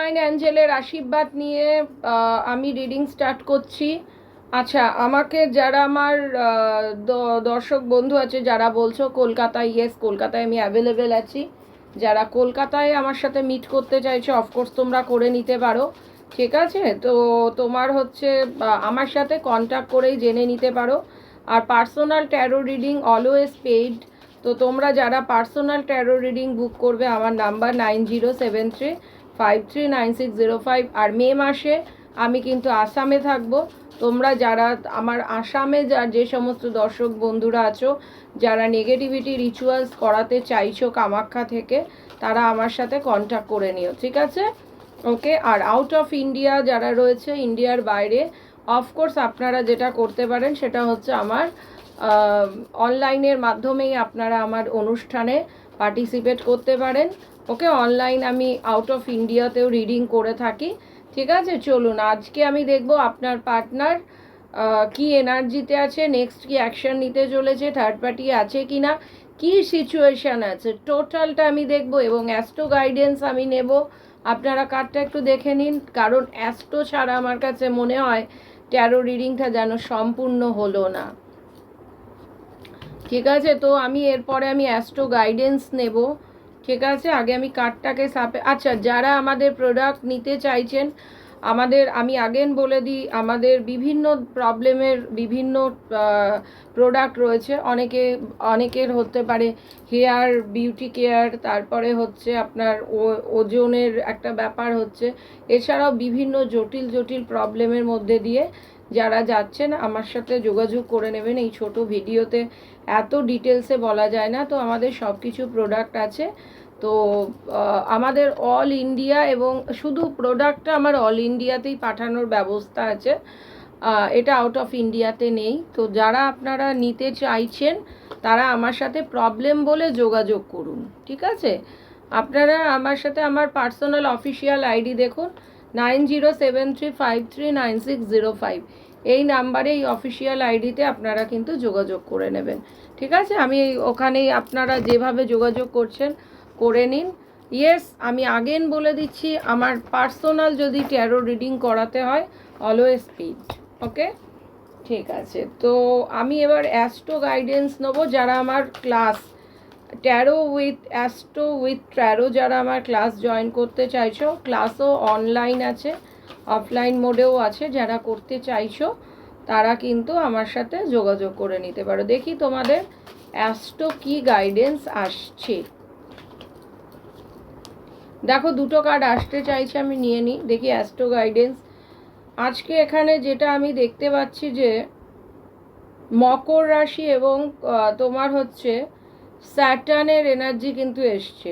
Divine অ্যাঞ্জেলের আশীর্বাদ নিয়ে আমি রিডিং স্টার্ট করছি। আচ্ছা, আমাকে যারা আমার দর্শক বন্ধু আছে যারা বলছো কলকাতায়, ইয়েস কলকাতায় আমি অ্যাভেলেবেল আছি। যারা কলকাতায় আমার সাথে মিট করতে চাইছো অফকোর্স তোমরা করে নিতে পারো, ঠিক আছে? তো তোমার হচ্ছে আমার সাথে কন্ট্যাক্ট করেই জেনে নিতে পারো। আর personal tarot reading always paid. তো তোমরা যারা পার্সোনাল ট্যারো রিডিং বুক করবে আমার নাম্বার 9073539605। আর মে মাসে আমি কিন্তু আসামে থাকবো। তোমরা যারা আমার আসামে যে সমস্ত দর্শক বন্ধুরা আছো যারা নেগেটিভিটি রিচুয়ালস করাতে চাইছো কামাখ্যা থেকে, তারা আমার সাথে কন্ট্যাক্ট করে নিও, ঠিক আছে? ওকে। আর আউট অফ ইন্ডিয়া যারা রয়েছে, ইন্ডিয়ার বাইরে, অফকোর্স আপনারা যেটা করতে পারেন সেটা হচ্ছে আমার অনলাইনের মাধ্যমেই আপনারা আমার অনুষ্ঠানে পার্টিসিপেট করতে পারেন। ওকে, অনলাইন আমি আউট অফ ইন্ডিয়াতেও রিডিং করে থাকি, ঠিক আছে? চলুন আজকে আমি দেখব আপনার পার্টনার কি এনার্জিতে আছে, নেক্সট কি অ্যাকশন নিতে চলেছে, থার্ড পার্টি আছে কি না, কী সিচুয়েশান আছে, টোটালটা আমি দেখব এবং অ্যাস্ট্রো গাইডেন্স আমি নেব। আপনারা কার্ডটা একটু দেখে নিন, কারণ অ্যাস্ট্রো ছাড়া আমার কাছে মনে হয় ট্যারো রিডিংটা যেন সম্পূর্ণ হলো না, ঠিক আছে? তো আমি এরপরে আমি অ্যাস্ট্রো গাইডেন্স নেব, ঠিক আছে? আগে আমি কার্ডটাকে আচ্ছা, যারা আমাদের প্রোডাক্ট নিতে চাইছেন, আমি আগেন বলে দিই, আমাদের বিভিন্ন প্রবলেমের বিভিন্ন প্রোডাক্ট রয়েছে। অনেকের হতে পারে হেয়ার বিউটি কেয়ার, তারপরে হচ্ছে আপনার ওজনের একটা ব্যাপার হচ্ছে, এছাড়াও বিভিন্ন জটিল জটিল প্রবলেমের মধ্যে দিয়ে যারা যাচ্ছেন আমার সাথে যোগাযোগ করে নেবেন। এই ছোট ভিডিওতে এত ডিটেলসে বলা যায় না, তো আমাদের সব কিছু প্রোডাক্ট আছে। তো আমাদের অল ইন্ডিয়া, এবং শুধু প্রোডাক্টটা আমার অল ইন্ডিয়াতেই পাঠানোর ব্যবস্থা আছে, এটা আউট অফ ইন্ডিয়াতে নেই। তো যারা আপনারা নিতে চাইছেন তারা আমার সাথে প্রবলেম বলে যোগাযোগ করুন, ঠিক আছে? আপনারা আমার সাথে আমার পার্সোনাল অফিসিয়াল আইডি দেখুন 9073539605, এই নাম্বারে, এই অফিসিয়াল আইডিতে আপনারা কিন্তু যোগাযোগ করে নেবেন, ঠিক আছে? আমি ওখানেই আপনারা যেভাবে যোগাযোগ করছেন করে নিন। ইয়েস, আমি আগেন বলে দিচ্ছি, আমার পার্সোনাল যদি ট্যারো রিডিং করাতে হয় অলওয়েজ পেইড, ওকে? ঠিক আছে, তো আমি এবার অ্যাস্ট্রো গাইডেন্স নেবো। যারা আমার class taro with astro with taro যারা আমার ক্লাস জয়েন করতে চাইছো, ক্লাসও অনলাইন আছে, অফলাইন মোডেও আছে, যারা করতে চাইছো তারা কিন্তু আমার সাথে যোগাযোগ করে নিতে পারো। দেখি তোমাদের অ্যাস্ট্রো কি গাইডেন্স আসছে। দেখো দুটো কার্ড আসতে চাইছে, আমি নিয়ে নিই, দেখি অ্যাস্ট্রো গাইডেন্স। আজকে এখানে যেটা আমি দেখতে পাচ্ছি যে মকর রাশি এবং তোমার হচ্ছে স্যাটার্নের এনার্জি কিন্তু এসছে।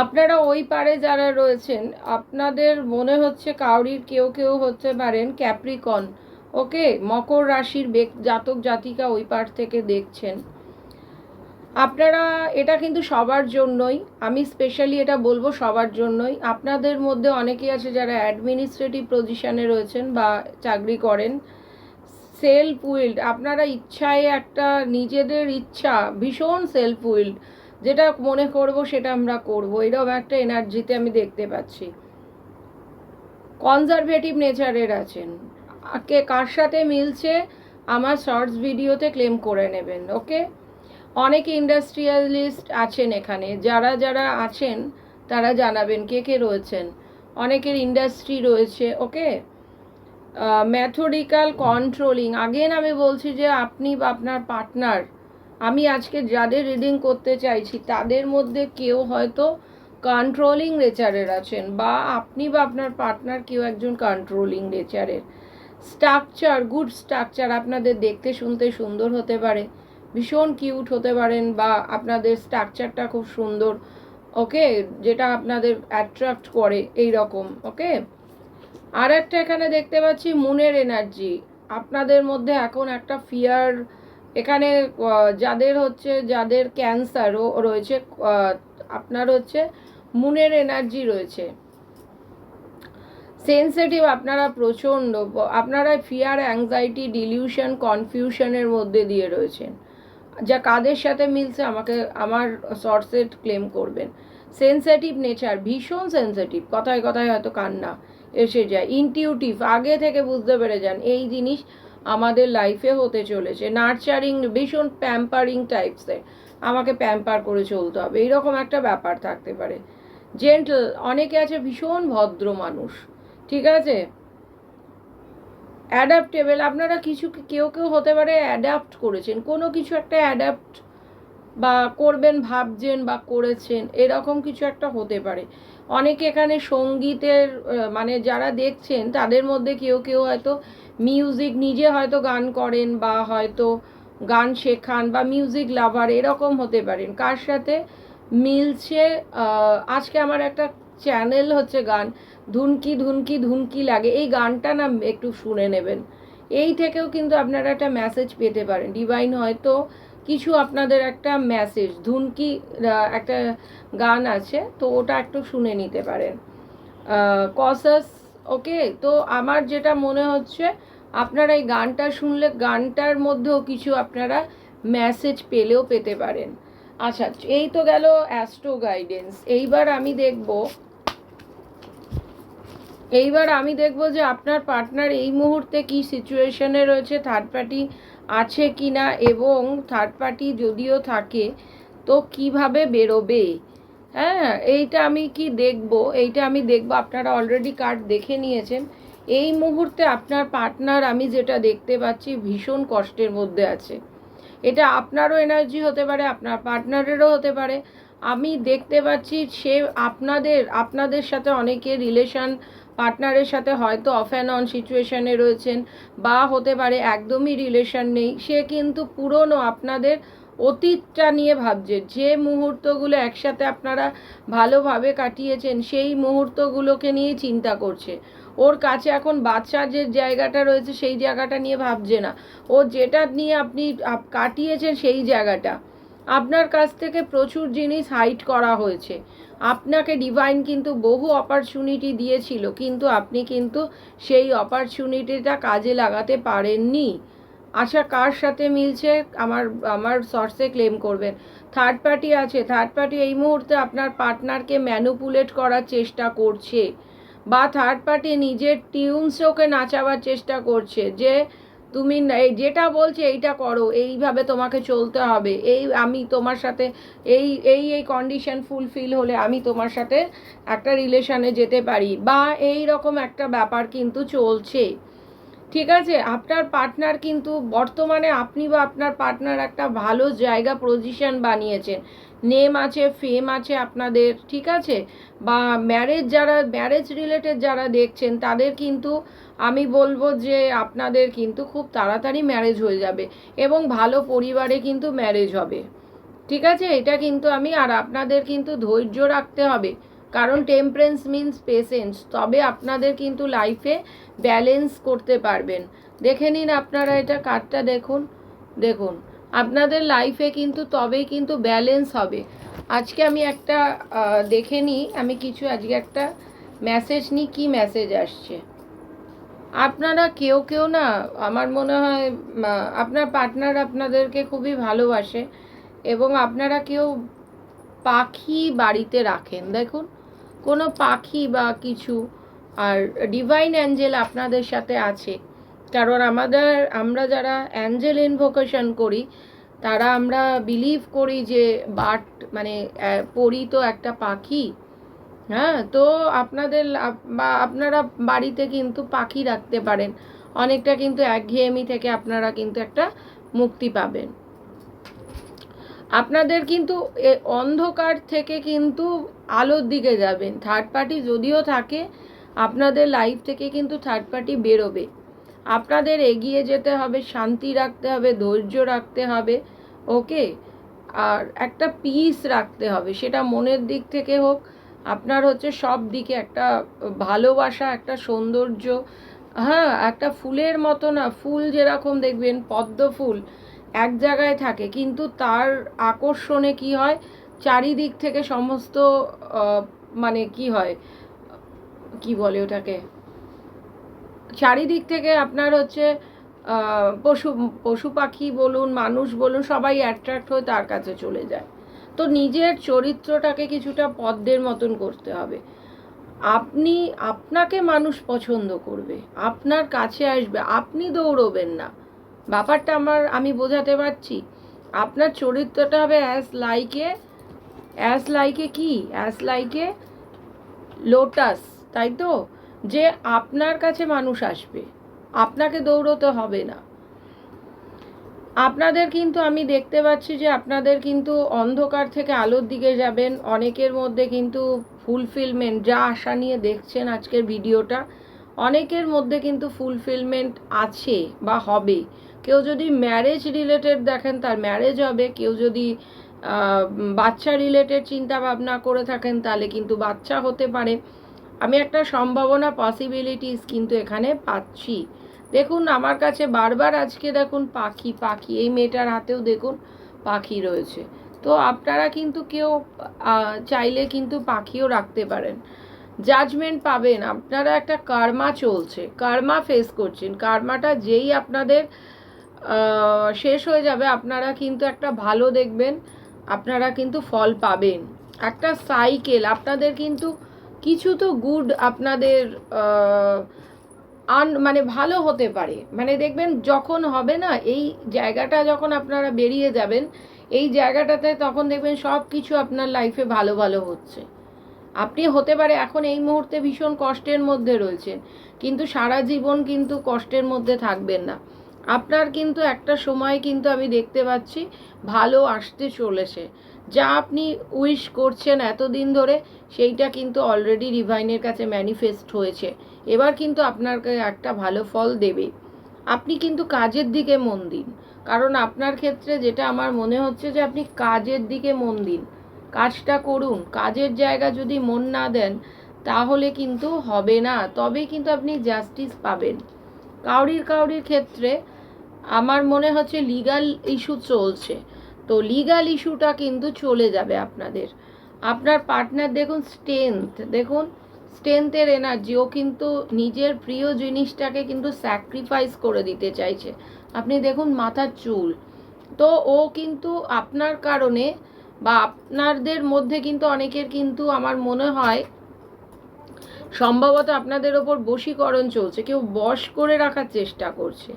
আপনারা ওই পারে যারা রয়েছেন, আপনাদের মনে হচ্ছে কাউরির কেউ হতে পারেন ক্যাপ্রিকন, ওকে? মকর রাশির জাতক জাতিকা ওই পার থেকে দেখছেন আপনারা। এটা কিন্তু সবার জন্যই, আমি স্পেশালি এটা বলবো সবার জন্যই। আপনাদের মধ্যে অনেকেই আছে যারা অ্যাডমিনিস্ট্রেটিভ পজিশানে রয়েছেন বা চাকরি করেন। সেলফ উইল্ড, আপনারা ইচ্ছায় একটা নিজেদের ইচ্ছা, ভীষণ সেলফ উইল্ড, যেটা মনে করব সেটা আমরা করব, এরকম একটা এনার্জিতে আমি দেখতে পাচ্ছি। কনজারভেটিভ নেচারের আছেন, কার সাথে মিলছে আমার শর্টস ভিডিওতে ক্লেম করে নেবেন, ওকে? অনেক ইন্ডাস্ট্রিয়ালিস্ট আছেন এখানে, যারা যারা আছেন তারা জানাবেন কে কে রয়েছেন। অনেকের ইন্ডাস্ট্রি রয়েছে, ওকে? ম্যাথোডিক্যাল কন্ট্রোলিং, আগেন আমি বলছি যে আপনি বা আপনার পার্টনার, আমি আজকে যাদের রিডিং করতে চাইছি তাদের মধ্যে কেউ হয়তো কন্ট্রোলিং নেচারের আছেন, বা আপনি বা আপনার পার্টনার কেউ একজন কন্ট্রোলিং নেচারের। স্ট্রাকচার, গুড স্ট্রাকচার, আপনাদের দেখতে শুনতে সুন্দর হতে পারে, ভীষণ কিউট হতে পারেন, বা আপনাদের স্ট্রাকচারটা খুব সুন্দর, ওকে, যেটা আপনাদের অ্যাট্রাক্ট করে এই রকম, ওকে? আর একটা এখানে দেখতে পাচ্ছি মুনের এনার্জি, আপনাদের মধ্যে এখন একটা ফিয়ার এখানে, যাদের ক্যান্সারও রয়েছে, আপনার হচ্ছে মুনের এনার্জি রয়েছে, সেন্সিটিভ আপনারা প্রচণ্ড, আপনারা ফিয়ার, অ্যাংজাইটি, ডিলিউশন, কনফিউশনের মধ্যে দিয়ে রয়েছেন। যা কাদের সাথে মিলছে আমাকে আমার শর্টসেট ক্লেম করবেন। সেন্সিটিভ নেচার, ভীষণ সেন্সিটিভ, কথায় কথায় হয়তো কান্না এসে যায়, ইনটিউটিভ, আগে থেকে বুঝতে পেরে যান এই জিনিস আমাদের লাইফে হতে চলেছে, নার্চারিং, ভীষণ প্যাম্পারিং টাইপসের, আমাকে প্যাম্পার করে চলতে হবে, এইরকম একটা ব্যাপার থাকতে পারে। জেন্টল, অনেকে আছে ভীষণ ভদ্র মানুষ, ঠিক আছে। অ্যাডাপ্টেবল, আপনারা কিছু কেউ কেউ হতে পারে অ্যাডাপ্ট করেছেন, কোনো কিছু একটা অ্যাডাপ্ট বা করবেন ভাবছেন বা করেছেন, এরকম কিছু একটা হতে পারে। অনেকে এখানে সঙ্গীতের মানে যারা দেখছেন তাদের মধ্যে কেউ কেউ হয়তো মিউজিক, নিজে হয়তো গান করেন বা হয়তো গান শেখান বা মিউজিক লাভার, এরকম হতে পারেন। কার সাথে মিলছে, আজকে আমার একটা চ্যানেল হচ্ছে গান, ধুনকি ধুনকি ধুনকি লাগে, এই গানটা না একটু শুনে নেবেন, এই থেকেও কিন্তু আপনারা একটা মেসেজ পেতে পারেন, ডিভাইন হয়তো কিছু আপনাদের একটা মেসেজ, ধুনকি একটা গান আছে, তো ওটা একটু শুনে নিতে পারেন। কসাস, ওকে। তো আমার যেটা মনে হচ্ছে আপনারা এই গানটা শুনলে গানটার মধ্যেও কিছু আপনারা মেসেজ পেলেও পেতে পারেন। আচ্ছা, এই তো গেল অ্যাস্ট্রো গাইডেন্স। এইবার আমি দেখব যে আপনার পার্টনার এই মুহূর্তে কি সিচুয়েশনে রয়েছে, থার্ড পার্টি আছে কি না, এবং থার্ড পার্টি যদিও থাকে তো কিভাবে বেরোবে। হ্যাঁ, এইটা আমি দেখব, আপনারা অলরেডি কার্ড দেখে নিয়েছেন। এই মুহূর্তে আপনার পার্টনার, আমি যেটা দেখতে পাচ্ছি, ভীষণ কষ্টের মধ্যে আছে। এটা আপনারও এনার্জি হতে পারে, আপনার পার্টনারেরও হতে পারে। আমি দেখতে পাচ্ছি সে আপনাদের সাথে অনেকে রিলেশন, পার্টনারের সাথে হয়তো অফ অ্যান্ড অন সিচুয়েশানে রয়েছেন, বা হতে পারে একদমই রিলেশন নেই। সে কিন্তু পুরনো আপনাদের অতীতটা নিয়ে ভাবছে, যে মুহূর্তগুলো একসাথে আপনারা ভালোভাবে কাটিয়েছেন সেই মুহূর্তগুলোকে নিয়ে চিন্তা করছে। ওর কাছে এখন বাচ্চার যে জায়গাটা রয়েছে সেই জায়গাটা নিয়ে ভাবছে না, ও যেটা নিয়ে আপনি কাটিয়েছেন সেই জায়গাটা। আপনার কাছ থেকে প্রচুর জিনিস হাইড করা হয়েছে, আপনাকে ডিভাইন কিন্তু বহু অপরচুনিটি দিয়েছিল, কিন্তু আপনি কিন্তু সেই অপরচুনিটিটা কাজে লাগাতে পারেননি। আচ্ছা, কার সাথে মিলছে আমার সোর্সে ক্লেম করবেন। থার্ড পার্টি আছে, থার্ড পার্টি এই মুহূর্তে আপনার পার্টনারকে ম্যানুপুলেট করার চেষ্টা করছে, বা থার্ড পার্টি নিজের টিউনসে ওকে নাচাবার চেষ্টা করছে, যে তুমি যেটা বলছে এইটা করো, এইভাবে তোমাকে চলতে হবে, আমি তোমার সাথে এই এই এই কন্ডিশন ফুলফিল হলে আমি তোমার সাথে একটা রিলেশনে যেতে পারি, বা এই রকম একটা ব্যাপার কিন্তু চলছে। ঠিক আছে, আপনার পার্টনার কিন্তু বর্তমানে, আপনি বা আপনার পার্টনার একটা ভালো জায়গা, পজিশন বানিয়েছেন, নেম আছে, ফেম আছে আপনাদের, ঠিক আছে। বা ম্যারেজ রিলেটেড যারা দেখছেন তাদের কিন্তু আমি বলবো যে আপনাদের কিন্তু খুব তাড়াতাড়ি ম্যারেজ হয়ে যাবে, এবং ভালো পরিবারে কিন্তু ম্যারেজ হবে, ঠিক আছে। এটা কিন্তু আর আপনাদের কিন্তু ধৈর্য রাখতে হবে, কারণ টেম্পারেন্স মিন্স পেশেন্স, তবে আপনাদের কিন্তু লাইফে ব্যালেন্স করতে পারবেন। দেখে নিন আপনারা এটা, কার্ডটা দেখুন আপনাদের লাইফে কিন্তু তবেই কিন্তু ব্যালেন্স হবে। আজকে আমি একটা দেখে নিই, আমি কিছু আজকে একটা মেসেজ নিই, কি মেসেজ আসছে। আপনারা কেউ কেউ না, আমার মনে হয় আপনার পার্টনার আপনাদেরকে খুবই ভালোবাসে, এবং আপনারা কেউ পাখি বাড়িতে রাখেন, দেখুন কোনো পাখি বা কিছু। আর ডিভাইন অ্যাঞ্জেল আপনাদের সাথে আছে, কারণ আমরা যারা অ্যাঞ্জেল ইনভোকেশন করি তারা আমরা বিলিভ করি যে বার্ড মানে পরি তো একটা পাখি। হ্যাঁ, তো আপনারা বাড়িতে কিন্তু পাখি রাখতে পারেন, অনেকটা কিন্তু একঘেয়েমি থেকে আপনারা কিন্তু একটা মুক্তি পাবেন। আপনাদের কিন্তু অন্ধকার থেকে কিন্তু আলোর দিকে যাবেন। থার্ড পার্টি যদিও থাকে আপনাদের লাইফ থেকে, কিন্তু থার্ড পার্টি বেরোবে। আপনাদের এগিয়ে যেতে হবে, শান্তি রাখতে হবে, ধৈর্য রাখতে হবে, ওকে। আর একটা পিস রাখতে হবে, সেটা মনের দিক থেকে হোক, আপনার হচ্ছে সব দিকে একটা ভালোবাসা, একটা সৌন্দর্য। হ্যাঁ, একটা ফুলের মতো না, ফুল যেরকম দেখবেন পদ্ম ফুল এক জায়গায় থাকে, কিন্তু তার আকর্ষণে কি হয়, চারিদিক থেকে সমস্ত মানে কি হয়, কি বলে ওটাকে, চারিদিক থেকে আপনার হচ্ছে পশু পশু পাখি বলুন, মানুষ বলুন, সবাই অ্যাট্রাক্ট হয়ে তার কাছে চলে যায়। তো তো নিজের চরিত্রটাকে কিছুটা পদ্মের মতন করতে হবে। আপনাকে মানুষ পছন্দ করবে, আপনার কাছে আসবে, আপনি দৌড়বেন না। ব্যাপারটা আমি বোঝাতে পারছি? আপনার চরিত্রটা হবে অ্যাজ লাইকে লোটাস, তাই তো? যে আপনার কাছে মানুষ আসবে, আপনাকে দৌড়তে হবে না। আপনাদের কিন্তু আমি দেখতে পাচ্ছি যে আপনাদের কিন্তু অন্ধকার থেকে আলোর দিকে যাবেন। অনেকের মধ্যে কিন্তু ফুলফিলমেন্ট, যা আশা নিয়ে দেখছেন আজকের ভিডিওটা, অনেকের মধ্যে কিন্তু ফুলফিলমেন্ট আছে বা হবে। কেউ যদি ম্যারেজ রিলেটেড দেখেন, তার ম্যারেজ হবে। কেউ যদি বাচ্চা রিলেটেড চিন্তা ভাবনা করে থাকেন, তাহলে কিন্তু বাচ্চা হতে পারে। আমি একটা সম্ভাবনা, পসিবিলিটিস কিন্তু এখানে পাচ্ছি। দেখুন আমার কাছে বারবার আজকে দেখুন পাখি, এই মেয়েটার হাতেও দেখুন পাখি রয়েছে। তো আপনারা কিন্তু কেউ চাইলে কিন্তু পাখিও রাখতে পারেন। জাজমেন্ট পাবেন, আপনারা একটা কার্মা চলছে, কার্মা ফেস করছেন। কার্মাটা যেই আপনাদের শেষ হয়ে যাবে, আপনারা কিন্তু একটা ভালো দেখবেন, আপনারা কিন্তু ফল পাবেন। একটা সাইকেল, আপনাদের কিন্তু কিছু তো গুড আপনাদের মানে ভালো হতে পারে। মানে দেখবেন যখন হবে না, এই জায়গাটা যখন আপনারা বেরিয়ে যাবেন, এই জায়গাটাতে তখন দেখবেন সব কিছু আপনার লাইফে ভালো ভালো হচ্ছে। আপনি হতে পারে এখন এই মুহূর্তে ভীষণ কষ্টের মধ্যে রয়েছেন, কিন্তু সারা জীবন কিন্তু কষ্টের মধ্যে থাকবেন না। আপনার কিন্তু একটা সময় কিন্তু আমি দেখতে পাচ্ছি ভালো আসতে চলেছে। যা আপনি উইশ করছেন এতদিন ধরে, সেইটা কিন্তু অলরেডি ডিভাইনের কাছে ম্যানিফেস্ট হয়েছে। এবার কিন্তু আপনাকে একটা ভালো ফল দেবে। আপনি কিন্তু কাজের দিকে মন দিন, কারণ আপনার ক্ষেত্রে যেটা আমার মনে হচ্ছে যে আপনি কাজের দিকে মন দিন, কাজটা করুন। কাজের জায়গা যদি মন না দেন, তাহলে কিন্তু হবে না। তবে কিন্তু আপনি জাস্টিস পাবেন। কাউরির ক্ষেত্রে আমার মনে হচ্ছে লিগ্যাল ইস্যু চলছে, তো লিগ্যাল ইস্যুটা কিন্তু চলে যাবে আপনাদের। আপনার পার্টনার দেখুন স্ট্রেংথের এনার্জি, ও কিন্তু নিজের প্রিয় জিনিসটাকে কিন্তু স্যাক্রিফাইস করে দিতে চাইছে। আপনি দেখুন মাথার চুল, তো ও কিন্তু আপনার কারণে বা আপনাদের মধ্যে কিন্তু অনেকের কিন্তু আমার মনে হয় সম্ভবত আপনাদের ওপর বশীকরণ চলছে, কেউ বশ করে রাখার চেষ্টা করছে।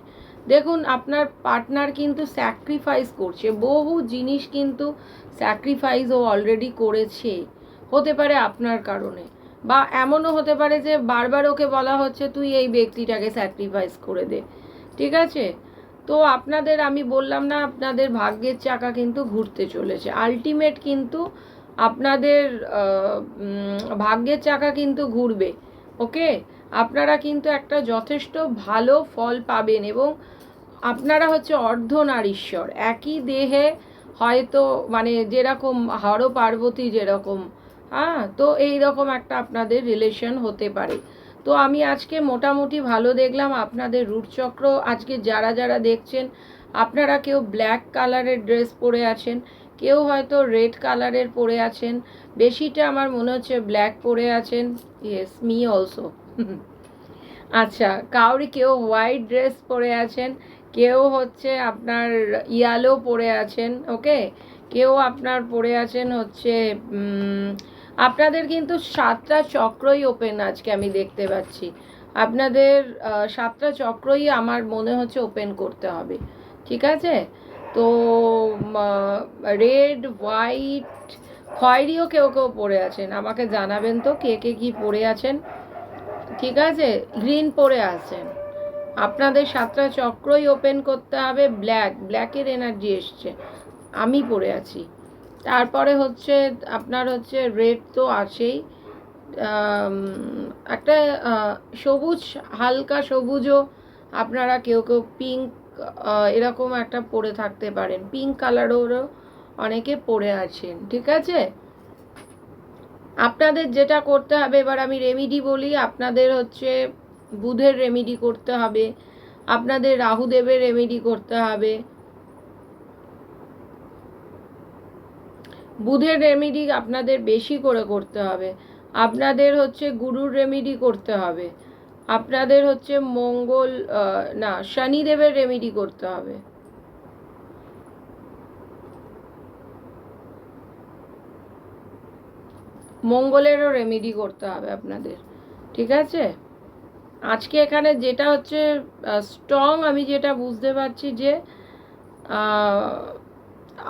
দেখুন আপনার পার্টনার কিন্তু স্যাক্রিফাইস করছে, বহু জিনিস কিন্তু স্যাক্রিফাইস ও অলরেডি করেছে। হতে পারে আপনার কারণে, বা এমনও হতে পারে যে বারবার ওকে বলা হচ্ছে তুই এই ব্যক্তিটাকে স্যাক্রিফাইস করে দে। ঠিক আছে? তো আপনাদের আমি বললাম না, আপনাদের ভাগ্যের চাকা কিন্তু ঘুরতে চলেছে। আলটিমেট কিন্তু আপনাদের ভাগ্যের চাকা কিন্তু ঘুরবে। ওকে, আপনারা কিন্তু একটা যথেষ্ট ভালো ফল পাবেন। এবং আপনারা হচ্ছে অর্ধনারীশ্বর, একই দেহে হয়তো, মানে যেরকম হর পার্বতী যেরকম, হ্যাঁ, তো এইরকম একটা আপনাদের রিলেশন হতে পারে। তো আমি আজকে মোটামুটি ভালো দেখলাম আপনাদের রুটচক্র। আজকে যারা যারা দেখছেন, আপনারা কেউ ব্ল্যাক কালারের ড্রেস পরে আছেন, কেউ হয়তো রেড কালারের পরে আছেন, বেশিটা আমার মনে হচ্ছে ব্ল্যাক পরে আছেন। Yes, me also. আচ্ছা, কেউ হোয়াইট ড্রেস পরে আছেন, কেউ হচ্ছে আপনার ইয়েলো পরে আছেন। ওকে, কেউ আপনার পরে আছেন হচ্ছে আপনাদের কিন্তু 7টা চক্রই ওপেন আজকে আমি দেখতে পাচ্ছি। আপনাদের 7টা চক্রই আমার মনে হচ্ছে ওপেন করতে হবে। ঠিক আছে? তো রেড, হোয়াইট, খয়েরিও কেউ কেউ পরে আছেন, আমাকে জানাবেন তো কে কে কি পরে আছেন। ঠিক আছে? গ্রিন পরে আছেন। আপনাদের 7টা চক্রই ওপেন করতে হবে। ব্ল্যাকের এনার্জি এসছে, আমি পড়ে আছি। তারপরে হচ্ছে আপনার হচ্ছে রেড তো আছেই, একটা সবুজ, হালকা সবুজও আপনারা কেউ কেউ, পিঙ্ক এরকম একটা পরে থাকতে পারেন, পিঙ্ক কালারেরও অনেকে পরে আছেন। ঠিক আছে? আপনাদের যেটা করতে হবে, এবার আমি রেমিডি বলি, আপনাদের হচ্ছে বুধের রেমিডি করতে হবে, আপনাদের রাহুদেবের রেমিডি করতে হবে। বুধের রেমিডি আপনাদের বেশি করে করতে হবে। আপনাদের হচ্ছে গুরুর রেমিডি করতে হবে। আপনাদের হচ্ছে শনিদেবের রেমিডি করতে হবে। মঙ্গলেরও রেমেডি করতে হবে আপনাদের, ঠিক আছে? আজকে এখানে যেটা হচ্ছে স্ট্রং, আমি যেটা বুঝতে পারছি যে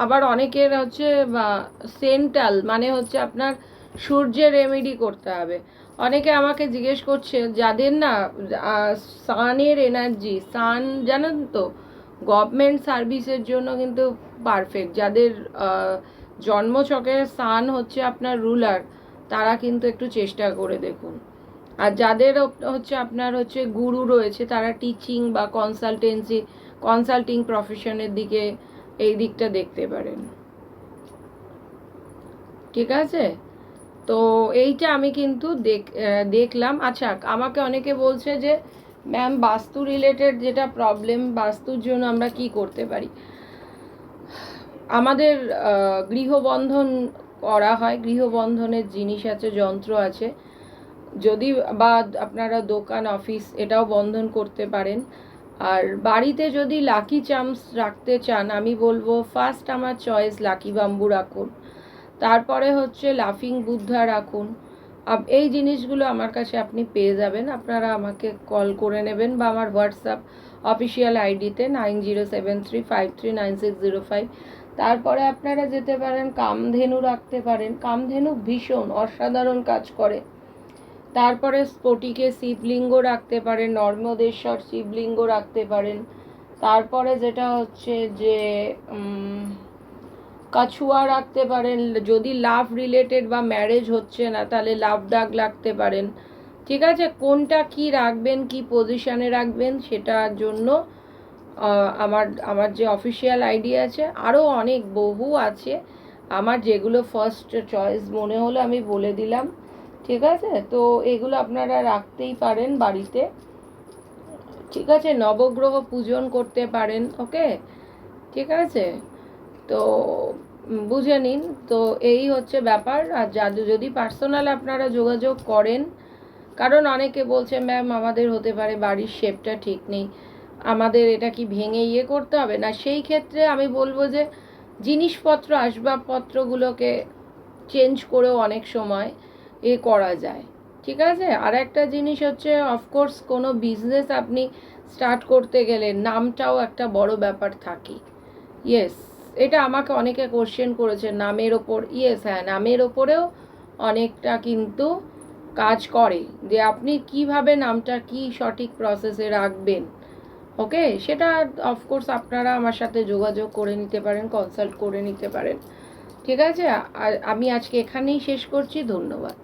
আবার অনেকের হচ্ছে সেন্ট্রাল, মানে হচ্ছে আপনার সূর্যের রেমেডি করতে হবে। অনেকে আমাকে জিজ্ঞেস করছে যাদের না সানের এনার্জি, সান জানেন তো গভর্নমেন্ট সার্ভিসের জন্য কিন্তু পারফেক্ট, যাদের জন্মছকে সান হচ্ছে আপনার রুলার, তারা কিন্তু একটু চেষ্টা করে দেখুন। আর যাদের হচ্ছে আপনার হচ্ছে গুরু রয়েছে, তারা টিচিং বা কনসাল্টিং প্রফেশনের দিকে এই দিকটা দেখতে পারেন, ঠিক আছে? তো এইটা আমি কিন্তু দেখলাম। আচ্ছা, আমাকে অনেকে বলছে যে ম্যাম বাস্তু রিলেটেড যেটা প্রবলেম, বাস্তুর জন্য আমরা কি করতে পারি? আমাদের গৃহবন্ধন করা হয়, গৃহবন্ধনের জিনিস আছে, যন্ত্র আছে, যদি বা আপনারা দোকান অফিস এটাও বন্ধন করতে পারেন। আর বাড়িতে যদি লাকি চার্মস রাখতে চান, আমি বলবো ফার্স্ট আমার চয়েস লাকি বাম্বু রাখুন, তারপরে হচ্ছে লাফিং বুদ্ধা রাখুন। এই জিনিসগুলো আমার কাছে আপনি পেয়ে যাবেন, আপনারা আমাকে কল করে নেবেন বা আমার হোয়াটসঅ্যাপ অফিসিয়াল আইডিতে 9073539605। তারপরে আপনারা যেতে পারেন কামধেনু রাখতে পারেন, কামধেনু ভীষণ অসাধারণ কাজ করে। তারপরে স্ফটিকে শিবলিঙ্গ রাখতে পারেন, নর্মদেশ্বর শিবলিঙ্গ রাখতে পারেন। তারপরে যেটা হচ্ছে যে কাছুয়া রাখতে পারেন, যদি লাভ রিলেটেড বা ম্যারেজ হচ্ছে না তাহলে লাভ ডাক রাখতে পারেন, ঠিক আছে? কোনটা কি রাখবেন, কি পজিশনে রাখবেন, সেটার জন্য আমার যে অফিসিয়াল আইডি আছে, আরও অনেক বহু আছে, আমার যেগুলো ফার্স্ট চয়েস মনে হলো আমি বলে দিলাম, ঠিক আছে? তো এগুলো আপনারা রাখতেই পারেন বাড়িতে, ঠিক আছে? নবগ্রহ পূজন করতে পারেন, ওকে, ঠিক আছে? তো বুঝে নিন। তো এই হচ্ছে ব্যাপার। আর যদি পার্সোনাল আপনারা যোগাযোগ করেন, কারণ অনেকে বলছে ম্যাম আমাদের হতে পারে বাড়ির শেপটা ঠিক নেই, আমাদের এটা কি ভেঙে করতে হবে না, সেই ক্ষেত্রে আমি বলবো যে জিনিসপত্র আসবাবপত্রগুলোকে চেঞ্জ করেও অনেক সময় করা যায়, ঠিক আছে? আর একটা জিনিস হচ্ছে, অফকোর্স কোনো বিজনেস আপনি স্টার্ট করতে গেলে নামটাও একটা বড় ব্যাপার থাকে। ইয়েস, এটা আমাকে অনেকে কোশ্চেন করেছে নামের ওপর। ইয়েস, হ্যাঁ, নামের ওপরেও অনেকটা কিন্তু কাজ করে, যে আপনি কিভাবে নামটা কি সঠিক প্রসেসে রাখবেন, ওকে? সেটা অফকোর্স আপনারা আমার সাথে যোগাযোগ করে নিতে পারেন, কনসাল্ট করে নিতে পারেন, ঠিক আছে? আর আমি আজকে এখানেই শেষ করছি, ধন্যবাদ।